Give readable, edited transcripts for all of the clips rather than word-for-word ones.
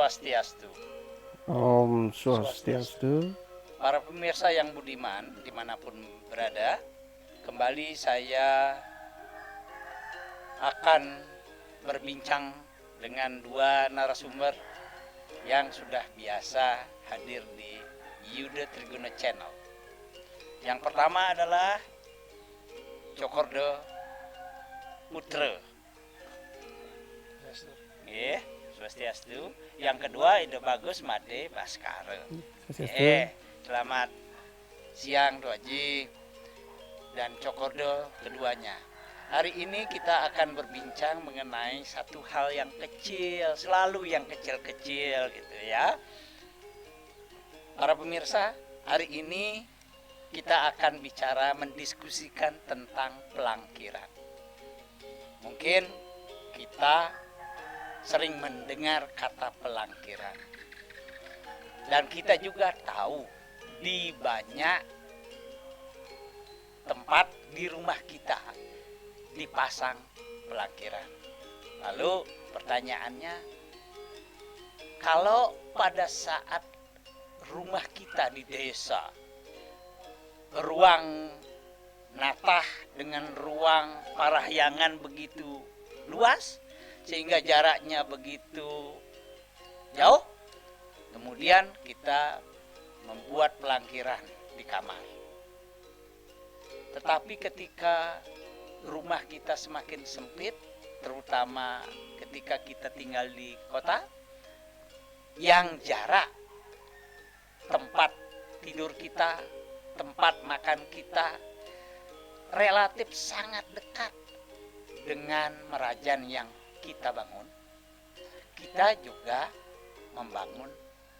Swastiastu. Om Swastiastu. Para pemirsa yang budiman, dimanapun berada, kembali saya akan berbincang dengan dua narasumber yang sudah biasa hadir di Yuda Triguna Channel. Yang pertama adalah Cokordo Putra. Swastiastu. Yang kedua Ide Bagus Made Baskara. Selamat siang Dok Haji dan Cokordo keduanya. Hari ini kita akan berbincang mengenai satu hal yang kecil, selalu yang kecil-kecil gitu ya. Para pemirsa, hari ini kita akan bicara mendiskusikan tentang pelangkiran. Mungkin kita sering mendengar kata pelangkiran. Dan kita juga tahu di banyak tempat di rumah kita dipasang pelangkiran. Lalu pertanyaannya, kalau pada saat rumah kita di desa, ruang natah dengan ruang parahyangan begitu luas, sehingga jaraknya begitu jauh, kemudian kita membuat pelangkiran di kamar. Tetapi ketika rumah kita semakin sempit, terutama ketika kita tinggal di kota, yang jarak tempat tidur kita, tempat makan kita relatif sangat dekat dengan merajan yang kita bangun, kita juga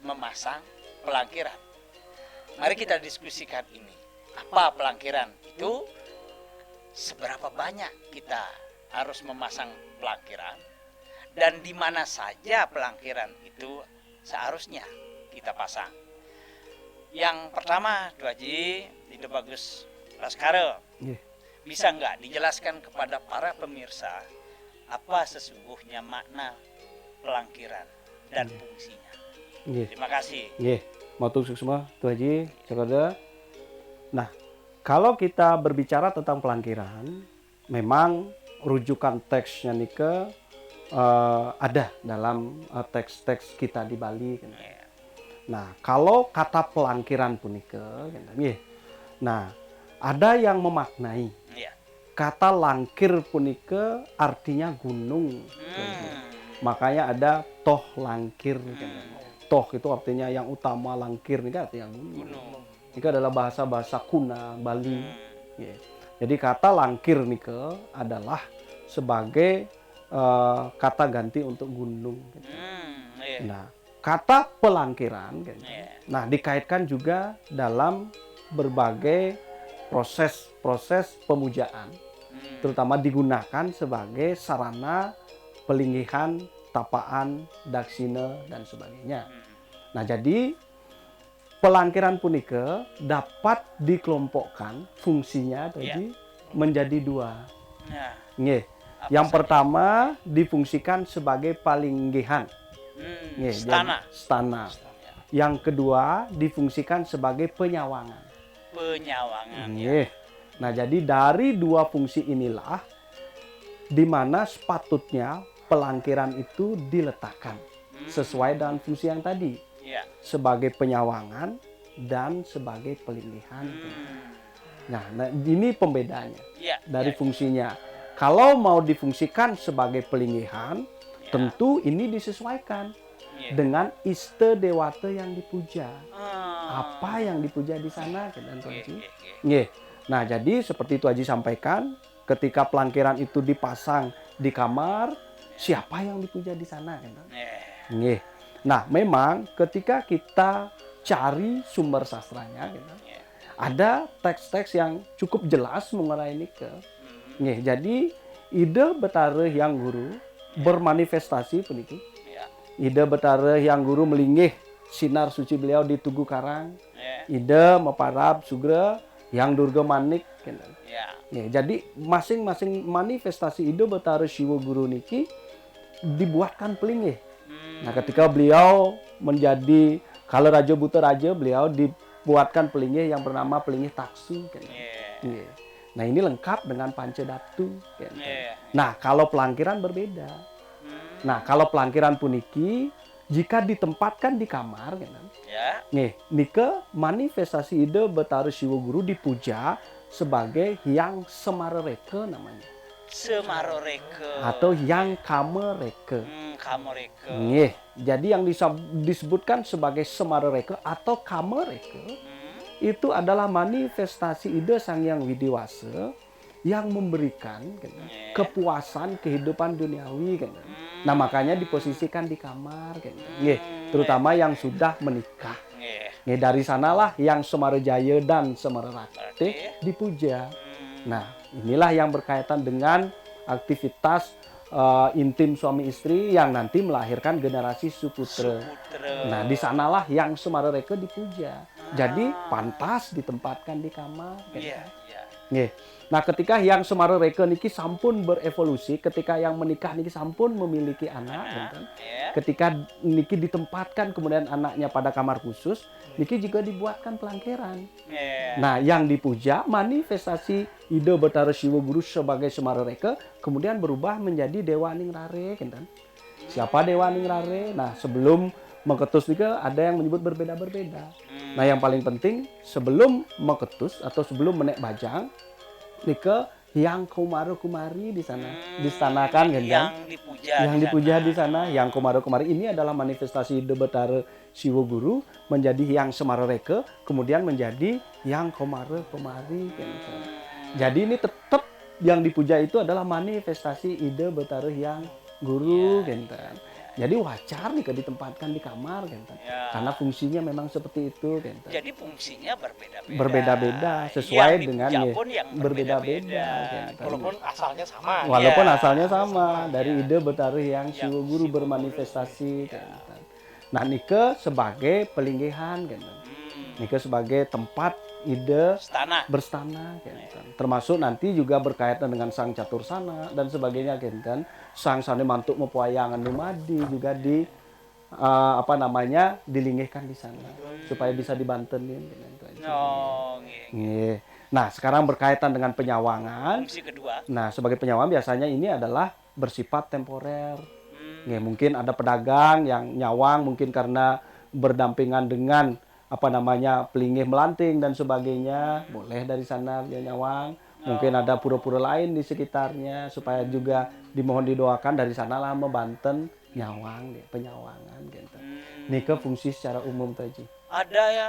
memasang pelangkiran. Mari kita diskusikan ini. Apa pelangkiran itu? Seberapa banyak kita harus memasang pelangkiran? Dan di mana saja pelangkiran itu seharusnya kita pasang? Yang pertama, Dok Haji, Ide Bagus Baskara, bisa nggak dijelaskan kepada para pemirsa apa sesungguhnya makna pelangkiran dan fungsinya? Terima kasih. Matur semua, Tuh Haji, Cokordo. Nah, kalau kita berbicara tentang pelangkiran, memang rujukan teksnya Nike ada dalam teks-teks kita di Bali. Nah, kalau kata pelangkiran pun Nike, nah ada yang memaknai kata langkir punike artinya gunung. Makanya ada toh langkir. Toh itu artinya yang utama, langkir ini artinya gunung. Ini adalah bahasa-bahasa kuna Bali. Jadi kata langkir nike adalah sebagai kata ganti untuk gunung. Nah, kata pelangkiran, nah dikaitkan juga dalam berbagai proses pemujaan, terutama digunakan sebagai sarana pelinggihan, tapaan, daksina dan sebagainya. Nah, jadi pelangkiran punika dapat dikelompokkan fungsinya tadi menjadi dua. Yang pertama difungsikan sebagai palinggihan, stana. Yang kedua difungsikan sebagai penyawangan. Nah, jadi dari dua fungsi inilah di mana sepatutnya pelangkiran itu diletakkan sesuai dengan fungsi yang tadi, sebagai penyawangan dan sebagai pelinggihan. Nah, ini pembedanya dari fungsinya. Kalau mau difungsikan sebagai pelinggihan, tentu ini disesuaikan dengan iste dewata yang dipuja. Apa yang dipuja di sana, Nah, jadi seperti itu Haji sampaikan, ketika pelangkiran itu dipasang di kamar, siapa yang dipuja di sana, Nah, memang ketika kita cari sumber sastranya, ada teks-teks yang cukup jelas mengenai ini jadi ide betara yang guru bermanifestasi peniki. Ide betara yang guru melinggih sinar suci beliau di Tugu Karang. Ide meparab sugra yang Durga Manik. Jadi masing-masing manifestasi ide betara Siwa Guru niki dibuatkan pelinggih Nah, ketika beliau menjadi kalau Raja Buta Raja, beliau dibuatkan pelingih yang bernama pelingih Taksu. Nggih. Nah, ini lengkap dengan Pancadatu. Nah, kalau pelangkiran berbeda. Nah, kalau pelangkiran puniki jika ditempatkan di kamar, nike manifestasi ide Betara Siwa Guru dipuja sebagai Hyang Semarereke namanya. Semarereke atau Hyang Kamereke. Kamereke. Nggih, jadi yang disebutkan sebagai Semarereke atau Kamereke itu adalah manifestasi ide Sang Hyang Widiwasa yang memberikan kepuasan kehidupan duniawi kan. Nah, makanya diposisikan di kamar kan. Terutama yang sudah menikah. Dari sanalah yang Semarejaya dan Semarerate dipuja. Nah, inilah yang berkaitan dengan aktivitas intim suami istri yang nanti melahirkan generasi Suputra. Nah, di sanalah yang Semarereke dipuja. Jadi pantas ditempatkan di kamar. Nah, ketika yang Semarereke niki sampun berevolusi, ketika yang menikah niki sampun memiliki anak, ketika niki ditempatkan kemudian anaknya pada kamar khusus, niki juga dibuatkan pelangkiran. Nah, yang dipuja manifestasi ide Betara Siwa Guru sebagai Semarereke kemudian berubah menjadi Dewa Ningrare. Siapa Dewa Ningrare? Nah, sebelum Meketus nika ada yang menyebut berbeda-berbeda. Nah, yang paling penting sebelum Meketus atau sebelum Menek Bajang nika Hyang Komaro Kumari di sana distanakan kan? Yang dipuja di sana Hyang Komaro Kumari ini adalah manifestasi ide Betara Siwa Guru menjadi Hyang Semarereke kemudian menjadi Hyang Komaro Kumari kan? Jadi ini tetap yang dipuja itu adalah manifestasi ide Betara Hyang Guru kan? Jadi wajar nih ditempatkan di kamar kan? Karena fungsinya memang seperti itu kan? Jadi fungsinya berbeda-beda. Berbeda-beda sesuai dengan berbeda-beda. Walaupun asalnya sama. Walaupun asalnya sama dari ide Betara Hyang Siwa Guru bermanifestasi kan? Nah, nike sebagai pelinggihan kan? Nike sebagai tempat ide berstana kan? Termasuk nanti juga berkaitan dengan Sang Catursana dan sebagainya kan? Sang Sane Mantuk Mepuayangan Lumadi juga dilingihkan di sana supaya bisa dibantenin Nah, sekarang berkaitan dengan penyawangan. Fungsi kedua. Nah, sebagai penyawangan biasanya ini adalah bersifat temporer. Mungkin ada pedagang yang nyawang mungkin karena berdampingan dengan pelingih melanting dan sebagainya, boleh dari sana dia nyawang. Mungkin ada pura-pura lain di sekitarnya supaya juga dimohon didoakan dari sanalah membanten nyawang penyawangan gitu. Nike fungsi secara umum tadi. Ada ya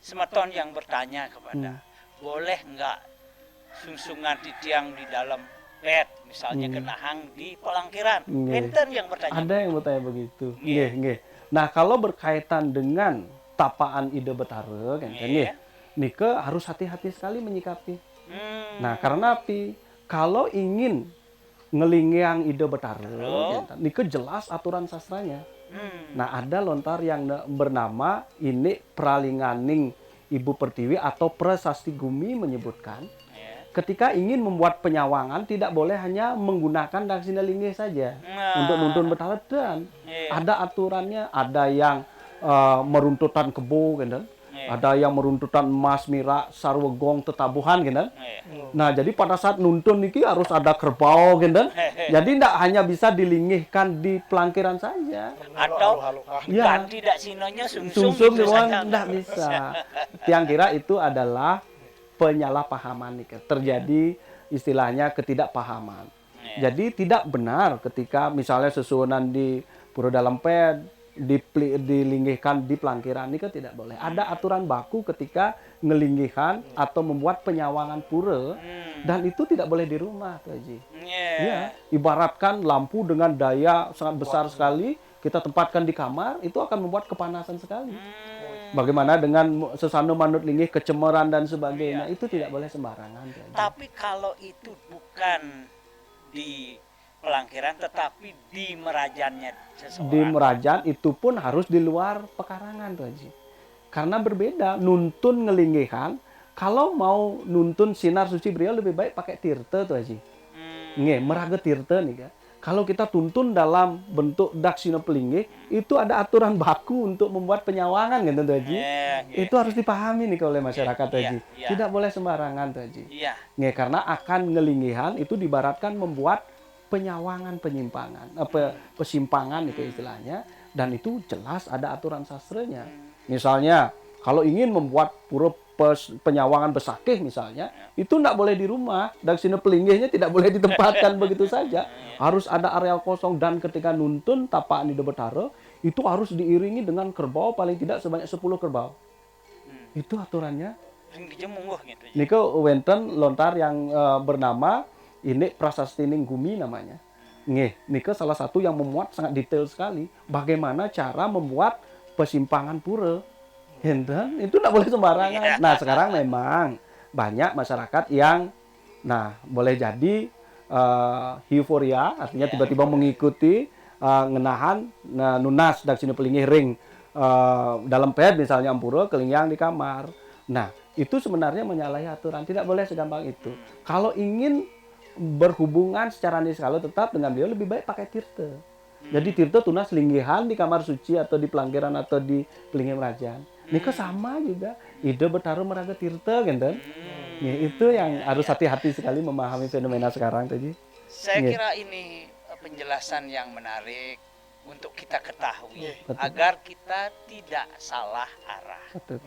semeton yang bertanya kepada boleh nggak sungsungan di tiang di dalam bed misalnya kenahang di pelangkiran. Enten yang bertanya. Ada yang bertanya begitu. Nggih. Nah, kalau berkaitan dengan tapaan ide Betara kan nike harus hati-hati sekali menyikapi. Nah, karena kalau ingin ngelingiang ide Betara nike jelas aturan sastranya. Nah, ada lontar yang bernama ini Pralinganing Ibu Pertiwi atau Prasasti Gumi menyebutkan ketika ingin membuat penyawangan tidak boleh hanya menggunakan daksina linggih saja untuk nuntun Betara dan ada aturannya, ada yang meruntutan kebo kan? Ada yang meruntutan emas, mirak, sarwegong, tetabuhan gitu. Nah, jadi pada saat nuntun niki harus ada kerbau gitu. Jadi tidak hanya bisa dilingihkan di pelangkiran saja. Atau tidak sinonya sungsum tidak bisa. Tiang kira itu adalah penyalahpahaman nih. Terjadi istilahnya ketidakpahaman. Jadi tidak benar ketika misalnya sesuunan di Pura Dalam Ped dilingihkan di pelangkiran ini kan tidak boleh. Ada aturan baku ketika ngelinggihan atau membuat penyawangan pura dan itu tidak boleh di rumah tuh Haji. Ibaratkan lampu dengan daya sangat besar sekali kita tempatkan di kamar itu akan membuat kepanasan sekali. Bagaimana dengan sesana manut linggih kecemaran dan sebagainya itu tidak boleh sembarangan. Tapi kalau itu bukan di pelangkiran tetapi di merajannya seseorang. Di merajan itu pun harus di luar pekarangan tuh Haji. Karena berbeda nuntun ngelinggihan, kalau mau nuntun sinar suci beliau lebih baik pakai tirta tuh Haji. Meraga tirta nih kan. kalau kita tuntun dalam bentuk daksina pelingih, itu ada aturan baku untuk membuat penyawangan kan Tuh Haji. Itu harus dipahami nih oleh masyarakat Haji. Tidak boleh sembarangan Tuh Haji. Karena akan ngelingihan itu dibaratkan membuat penyawangan penyimpangan, pesimpangan itu istilahnya, dan itu jelas ada aturan sastranya. Misalnya kalau ingin membuat pura penyawangan besakih misalnya, itu tidak boleh di rumah. Daksina pelingihnya tidak boleh ditempatkan begitu saja. Harus ada areal kosong, dan ketika nuntun tapak Nida Betara, itu harus diiringi dengan kerbau paling tidak sebanyak 10 kerbau. Itu aturannya. Niko wenten lontar yang bernama ini Prasastining Gumi namanya. Niko salah satu yang memuat sangat detail sekali bagaimana cara membuat pesimpangan pura. Itu tidak boleh sembarangan. Nah, sekarang memang banyak masyarakat yang boleh jadi euforia, artinya tiba-tiba mengikuti ngenahan nunas daksina pelingih ring dalam ped misalnya ampura kelingyang di kamar. Nah, itu sebenarnya menyalahi aturan, tidak boleh segampang itu. Kalau ingin berhubungan secara niskala tetap dengan beliau, lebih baik pakai tirta. Jadi tirta tunas linggihan di kamar suci atau di pelanggaran atau di pelingih merajan. Niko sama juga, Ida Betara Meraga Tirta kan? Itu yang harus hati-hati sekali memahami fenomena sekarang tadi. Saya kira ini penjelasan yang menarik untuk kita ketahui agar kita tidak salah arah. Betul.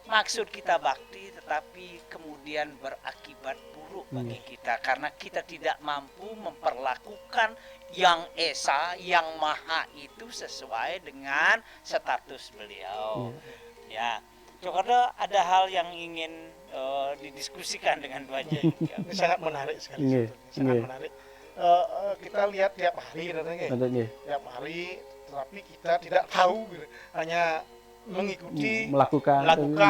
Maksud kita bakti tetapi kemudian berakibat buruk bagi kita karena kita tidak mampu memperlakukan yang esa, yang maha itu sesuai dengan status beliau. Ya, coba ada hal yang ingin didiskusikan dengan Dua Haji. Ini sangat menarik sekali. Sangat menarik. Kita lihat tiap hari, tiap hari, tetapi kita tidak tahu, hanya mengikuti, melakukan,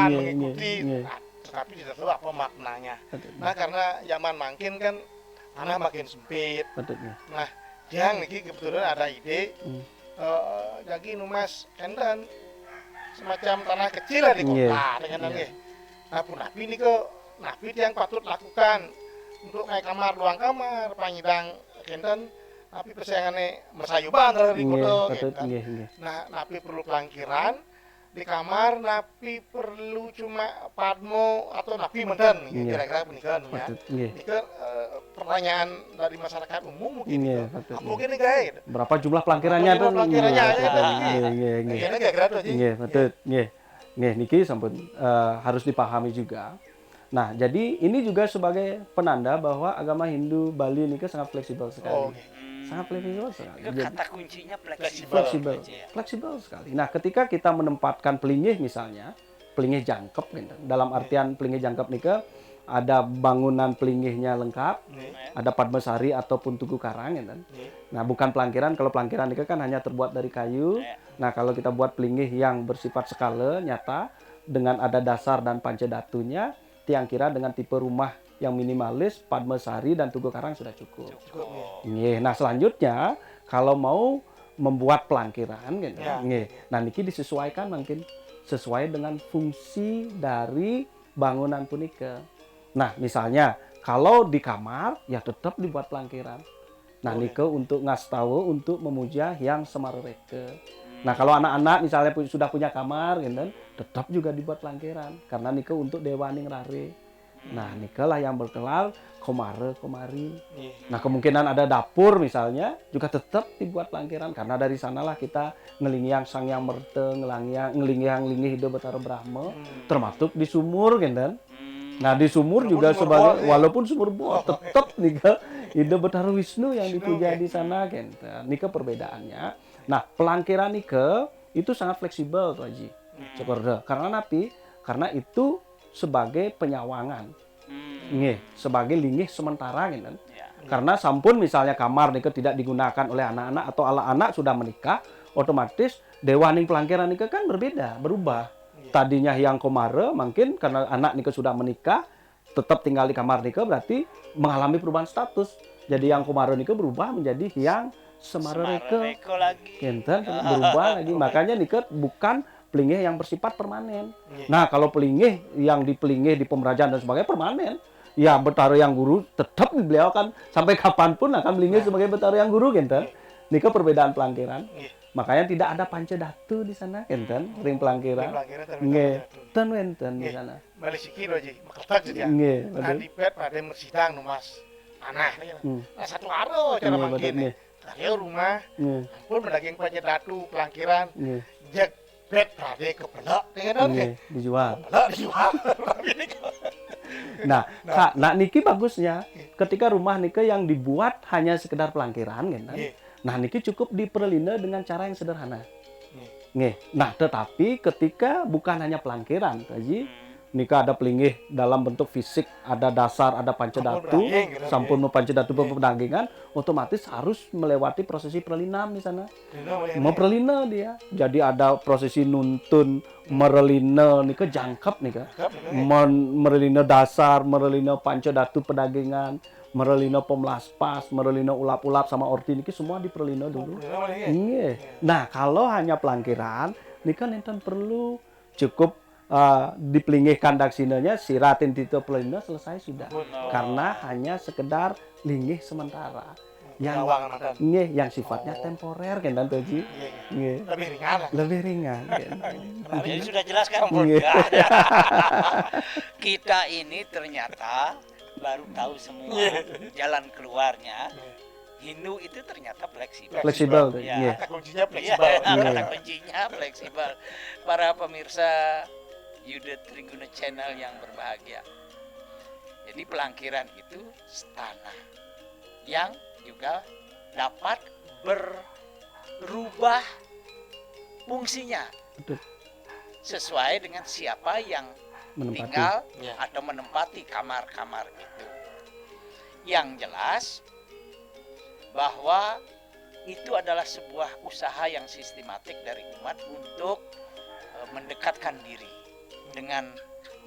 mengikuti, tetapi tidak tahu apa maknanya. Nah, karena zaman makin kan tanah makin sempit. Nah, yang ini kebetulan ada ide, jadi numas enten semacam tanah kecil lah di kota dengan Nah, pun nabi ini nabi yang patut lakukan untuk naik kamar, luang kamar, panyidang enten. Tapi persaingannya mersayuban dari kota. Nah, nabi perlu pelangkiran di kamar, napi perlu cuma padmo atau napi menten, kira-kira pernikahan ya. Itu pertanyaan dari masyarakat umum mungkin. Mungkin nih guys. Berapa jumlah pelangkirannya tuh? Betul. Niki sampun harus dipahami juga. Nah, jadi ini juga sebagai penanda bahwa agama Hindu Bali ini sangat fleksibel sekali. Sangat fleksibel sekali. Kata kuncinya fleksibel. Fleksibel sekali. Nah, ketika kita menempatkan pelingih misalnya, pelingih jangkep gitu. Dalam artian pelingih jangkep nih ada bangunan pelingihnya lengkap, ada padmasari ataupun tugu karang gitu. Nah, bukan pelangkiran. Kalau pelangkiran itu kan hanya terbuat dari kayu. Nah, kalau kita buat pelingih yang bersifat skala nyata dengan ada dasar dan pancadatunya, tiang kira dengan tipe rumah yang minimalis, padmasari dan tugu karang sudah cukup. Nah, selanjutnya kalau mau membuat pelangkiran gitu. Nah, niki disesuaikan mungkin sesuai dengan fungsi dari bangunan punika. Nah, misalnya kalau di kamar ya tetap dibuat pelangkiran. Nah, nike untuk ngasih tahu untuk memuja yang semarereke. Nah, kalau anak-anak misalnya sudah punya kamar gitu, tetap juga dibuat pelangkiran karena nike untuk dewa ning rare. Nah, nikalah yang berkelal komari. Nah, kemungkinan ada dapur misalnya juga tetap dibuat pelangkiran karena dari sanalah kita ngelingyang sang yang merte, ngelingyang lingih Ida Betara Brahma, termasuk di sumur gitu. Nah, di sumur juga sebagai walaupun sumur bor tetap nika Ida Betara Wisnu yang dipuja di sana gitu. Nika perbedaannya. Nah, pelangkiran nika itu sangat fleksibel tuh Haji. Karena itu sebagai penyawangan, sebagai lingih sementara gitu. Karena sampun misalnya kamar nika tidak digunakan oleh anak-anak atau anak-anak sudah menikah, otomatis dewaning pelangkiran nika kan berubah. Tadinya yang komare mungkin karena anak nika sudah menikah, tetap tinggal di kamar nika berarti mengalami perubahan status. Jadi yang komare nika berubah menjadi yang semarereke lagi. Berubah lagi. Makanya nika bukan pelingih yang bersifat permanen. Nah, kalau pelingih yang dipelingih di pemerajan dan sebagainya permanen. Ya, Betara Yang Guru tetap beliau kan sampai kapanpun akan melingkar sebagai Betara Yang Guru, genten. Nika perbedaan pelangkiran. Makanya tidak ada pancadatu di sana, genten. Ring pelangkiran. Nggih, ten wenten di sana. Balik sikit aja, maketak saja. Nggih, Nah, di pet pada mersidang numas tanah nih. Nah, satu aro cara mangkin. Karya rumah, pun mendaging pancadatu pelangkiran. Jak pet pada kepelak dengan dijual. Kepelak dijual. Nah, niki bagusnya ketika rumah niki yang dibuat hanya sekedar pelangkiran, kan? Nah, niki cukup diperlindungi dengan cara yang sederhana. Nah, tetapi ketika bukan hanya pelangkiran, Haji, nika ada pelingih dalam bentuk fisik, ada dasar, ada pancadatu, sampun pancadatu pedagingan, otomatis harus melewati prosesi perlinam di sana. Memperlina dia. Jadi ada prosesi nuntun, merelina nika jangkep nika. Merelina dasar, merelina pancadatu pedagingan, merelina pemelaspas, merelina ulap-ulap sama orti niki semua diperlina dulu. Nah, kalau hanya pelangkiran, nika nenten perlu cukup dipelingih kandak sinanya siratin tito pelina selesai sudah. Karena hanya sekedar linggih sementara. Yang sifatnya temporer kan dan Toji. Lebih ringan. Ini sudah jelas kan, kita ini ternyata baru tahu semua jalan keluarnya. Hindu itu ternyata fleksibel. Ya, kata kuncinya fleksibel. Kata kuncinya fleksibel. Para pemirsa Yuda Triguna Channel yang berbahagia. Jadi pelangkiran itu tanah yang juga dapat berubah fungsinya. Sesuai dengan siapa yang tinggal atau menempati kamar-kamar itu. Yang jelas bahwa itu adalah sebuah usaha yang sistematik dari umat untuk mendekatkan diri dengan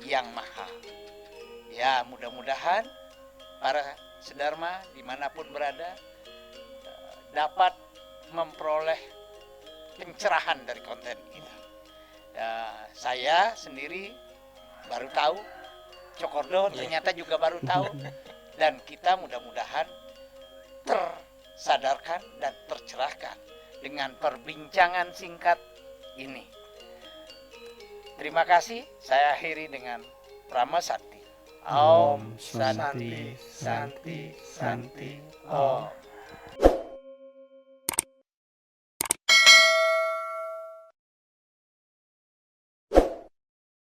Yang Maha. Ya, mudah-mudahan para sedharma dimanapun berada dapat memperoleh pencerahan dari konten ini. Saya sendiri baru tahu, Cokordo ternyata juga baru tahu, dan kita mudah-mudahan tersadarkan dan tercerahkan dengan perbincangan singkat ini. Terima kasih, saya akhiri dengan Prama Sakti. Om Santi, Santi, Santi, Om.